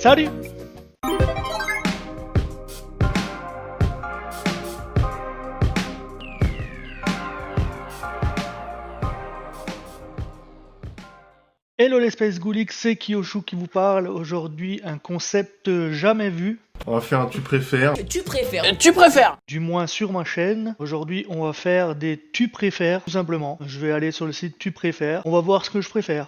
Salut! Hello les Space Ghoulies, c'est Kyoshu qui vous parle. Aujourd'hui, un concept jamais vu, On va faire un tu préfères. Tu préfères du moins sur ma chaîne. Aujourd'hui, on va faire des tu préfères, tout simplement. Je vais aller sur le site tu préfères. On va voir ce que je préfère.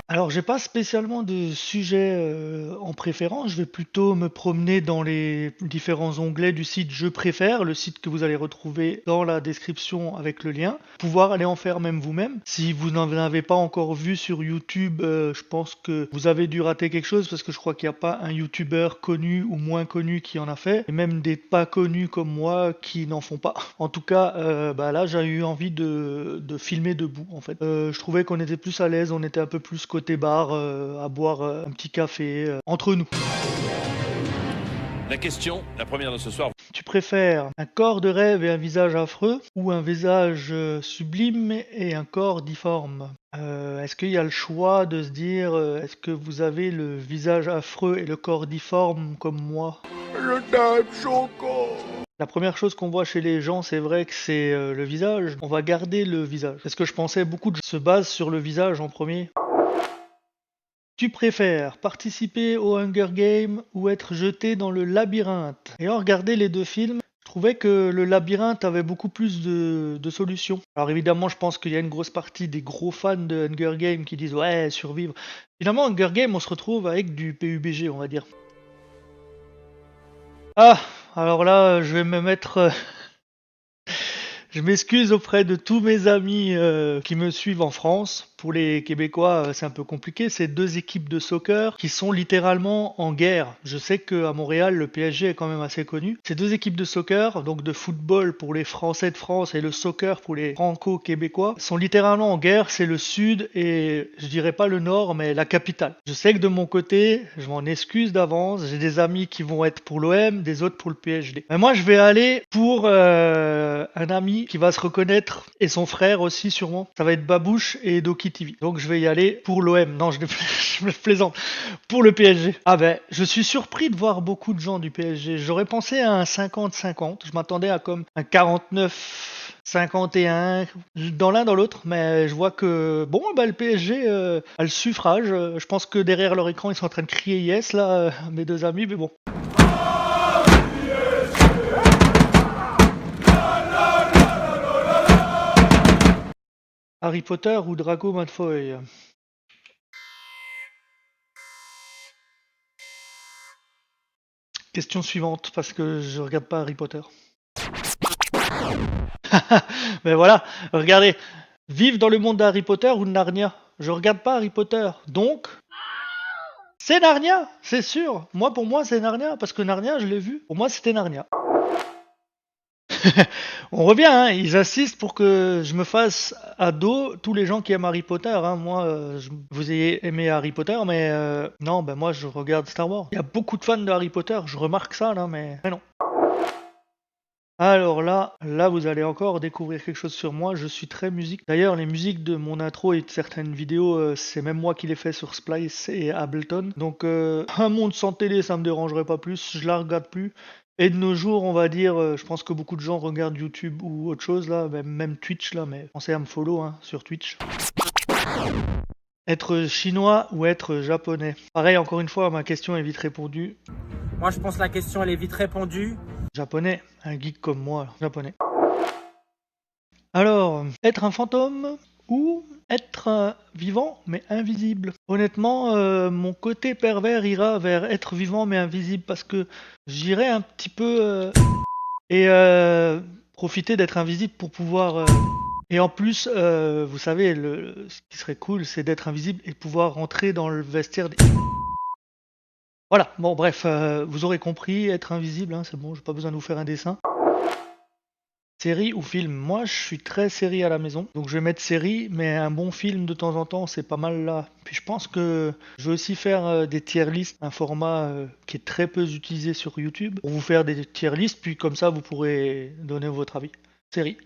Alors, j'ai pas spécialement de sujet en préférence. Je vais plutôt me promener dans les différents onglets du site Je préfère, le site que vous allez retrouver dans la description avec le lien. Pouvoir aller en faire même vous-même. Si vous n'en avez pas encore vu sur YouTube, je pense que vous avez dû rater quelque chose parce que je crois qu'il n'y a pas un YouTuber connu ou moins connu qui en a fait, et même des pas connus comme moi qui n'en font pas. En tout cas, là, j'ai eu envie de filmer debout. En fait, je trouvais qu'on était plus à l'aise, on était un peu plus côté bar, à boire un petit café entre nous. La question, la première de ce soir. Tu préfères un corps de rêve et un visage affreux, ou un visage sublime et un corps difforme? Est-ce qu'il y a le choix de se dire, est-ce que vous avez le visage affreux et le corps difforme comme moi? La première chose qu'on voit chez les gens, c'est vrai que c'est le visage. On va garder le visage. Parce que je pensais beaucoup de gens se basent sur le visage en premier. Tu préfères participer au Hunger Games ou être jeté dans le labyrinthe? Ayant regardé les deux films, je trouvais que le labyrinthe avait beaucoup plus de solutions. Alors évidemment, je pense qu'il y a une grosse partie des gros fans de Hunger Games qui disent ouais, survivre. Finalement, Hunger Games, on se retrouve avec du PUBG, on va dire. Ah, alors là, je vais me mettre... Je m'excuse auprès de tous mes amis qui me suivent en France. Pour les Québécois, c'est un peu compliqué. C'est deux équipes de soccer qui sont littéralement en guerre. Je sais qu'à Montréal, le PSG est quand même assez connu. Ces deux équipes de soccer, donc de football pour les Français de France et le soccer pour les Franco-Québécois, sont littéralement en guerre. C'est le sud et je dirais pas le nord, mais la capitale. Je sais que de mon côté, je m'en excuse d'avance. J'ai des amis qui vont être pour l'OM, des autres pour le PSG. Mais moi, je vais aller pour un ami qui va se reconnaître et son frère aussi sûrement. Ça va être Babouche et Doki TV. Donc je vais y aller pour l'OM. Non, je me plaisante. Pour le PSG. Ah ben, je suis surpris de voir beaucoup de gens du PSG. J'aurais pensé à un 50-50. Je m'attendais à comme un 49-51 dans l'un dans l'autre, mais je vois que bon, le PSG a le suffrage. Je pense que derrière leur écran, ils sont en train de crier yes là, mes deux amis, mais bon. Harry Potter ou Drago Malfoy? Question suivante, parce que je regarde pas Harry Potter. Mais voilà, regardez. Vivre dans le monde d'Harry Potter ou de Narnia? Je regarde pas Harry Potter, donc... C'est Narnia, c'est sûr. Pour moi, c'est Narnia, parce que Narnia, je l'ai vu. Pour moi, c'était Narnia. On revient, hein, ils assistent pour que je me fasse à dos tous les gens qui aiment Harry Potter. Hein. Moi, vous ayez aimé Harry Potter, mais non, moi je regarde Star Wars. Il y a beaucoup de fans de Harry Potter, je remarque ça là, mais non. Alors là, vous allez encore découvrir quelque chose sur moi. Je suis très musique. D'ailleurs, les musiques de mon intro et de certaines vidéos, c'est même moi qui les fais sur Splice et Ableton. Donc, un monde sans télé, ça me dérangerait pas plus. Je la regarde plus. Et de nos jours, on va dire, je pense que beaucoup de gens regardent YouTube ou autre chose là, même Twitch là, mais pensez à me follow hein, sur Twitch. Être chinois ou être japonais? Pareil, encore une fois, ma question est vite répondue. Moi je pense que la question elle est vite répondue. Japonais, un geek comme moi, japonais. Alors, être un fantôme ou être vivant mais invisible? Honnêtement, mon côté pervers ira vers être vivant mais invisible parce que j'irai un petit peu et profiter d'être invisible pour pouvoir... Et en plus, vous savez, ce qui serait cool, c'est d'être invisible et pouvoir rentrer dans le vestiaire des... Voilà, bon bref, vous aurez compris, être invisible, hein, c'est bon, j'ai pas besoin de vous faire un dessin. Série ou film? Moi, je suis très série à la maison, donc je vais mettre série, mais un bon film de temps en temps, c'est pas mal là. Puis je pense que je vais aussi faire des tier lists, un format qui est très peu utilisé sur YouTube, pour vous faire des tier lists, puis comme ça, vous pourrez donner votre avis. Série.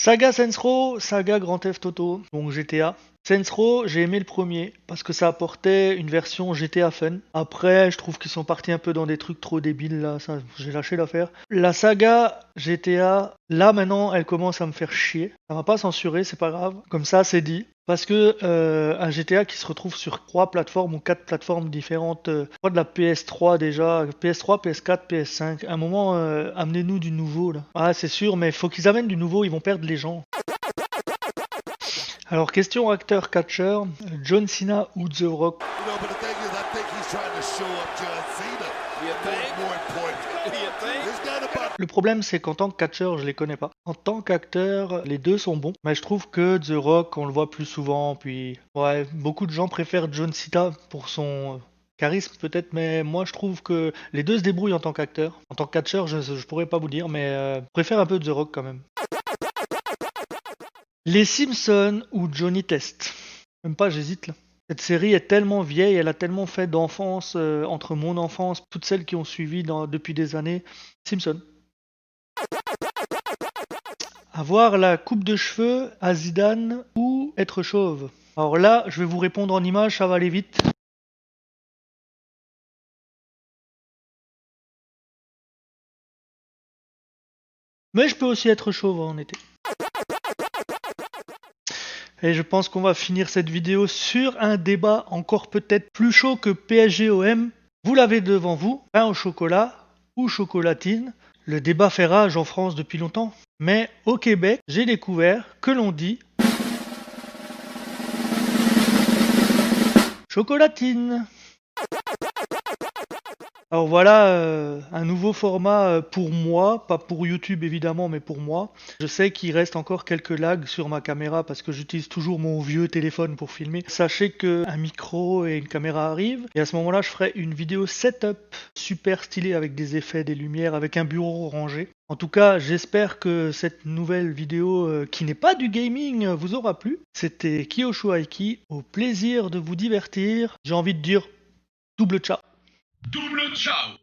Saga Saints Row, saga Grand Theft Auto, donc GTA. Saints Row, j'ai aimé le premier parce que ça apportait une version GTA fun. Après, je trouve qu'ils sont partis un peu dans des trucs trop débiles là, ça, j'ai lâché l'affaire. La saga GTA, là maintenant, elle commence à me faire chier. Ça va pas censurer, c'est pas grave. Comme ça, c'est dit. Parce que un GTA qui se retrouve sur 3 plateformes ou 4 plateformes différentes, je crois de la PS3 déjà, PS3, PS4, PS5. À un moment, amenez-nous du nouveau là. Ah, c'est sûr, mais faut qu'ils amènent du nouveau, ils vont perdre les gens. Alors, question acteur-catcheur, John Cena ou The Rock? Le problème, c'est qu'en tant que catcheur, je les connais pas. En tant qu'acteur, les deux sont bons, mais je trouve que The Rock, on le voit plus souvent, puis ouais, beaucoup de gens préfèrent John Cena pour son charisme peut-être, mais moi je trouve que les deux se débrouillent en tant qu'acteur. En tant que catcheur, je pourrais pas vous dire, mais je préfère un peu The Rock quand même. Les Simpsons ou Johnny Test? Même pas, j'hésite là. Cette série est tellement vieille, elle a tellement fait d'enfance entre mon enfance, toutes celles qui ont suivi depuis des années. Simpson. Avoir la coupe de cheveux à Zidane ou être chauve? Alors là, je vais vous répondre en images, ça va aller vite. Mais je peux aussi être chauve en été. Et je pense qu'on va finir cette vidéo sur un débat encore peut-être plus chaud que PSG-OM. Vous l'avez devant vous, pain au chocolat ou chocolatine. Le débat fait rage en France depuis longtemps. Mais au Québec, j'ai découvert que l'on dit chocolatine. Alors voilà, un nouveau format pour moi, pas pour YouTube évidemment, mais pour moi. Je sais qu'il reste encore quelques lags sur ma caméra parce que j'utilise toujours mon vieux téléphone pour filmer. Sachez qu'un micro et une caméra arrivent et à ce moment-là, je ferai une vidéo setup super stylée avec des effets, des lumières, avec un bureau rangé. En tout cas, j'espère que cette nouvelle vidéo qui n'est pas du gaming vous aura plu. C'était Kiyosho Aiki, au plaisir de vous divertir. J'ai envie de dire double ciao. Double ciao.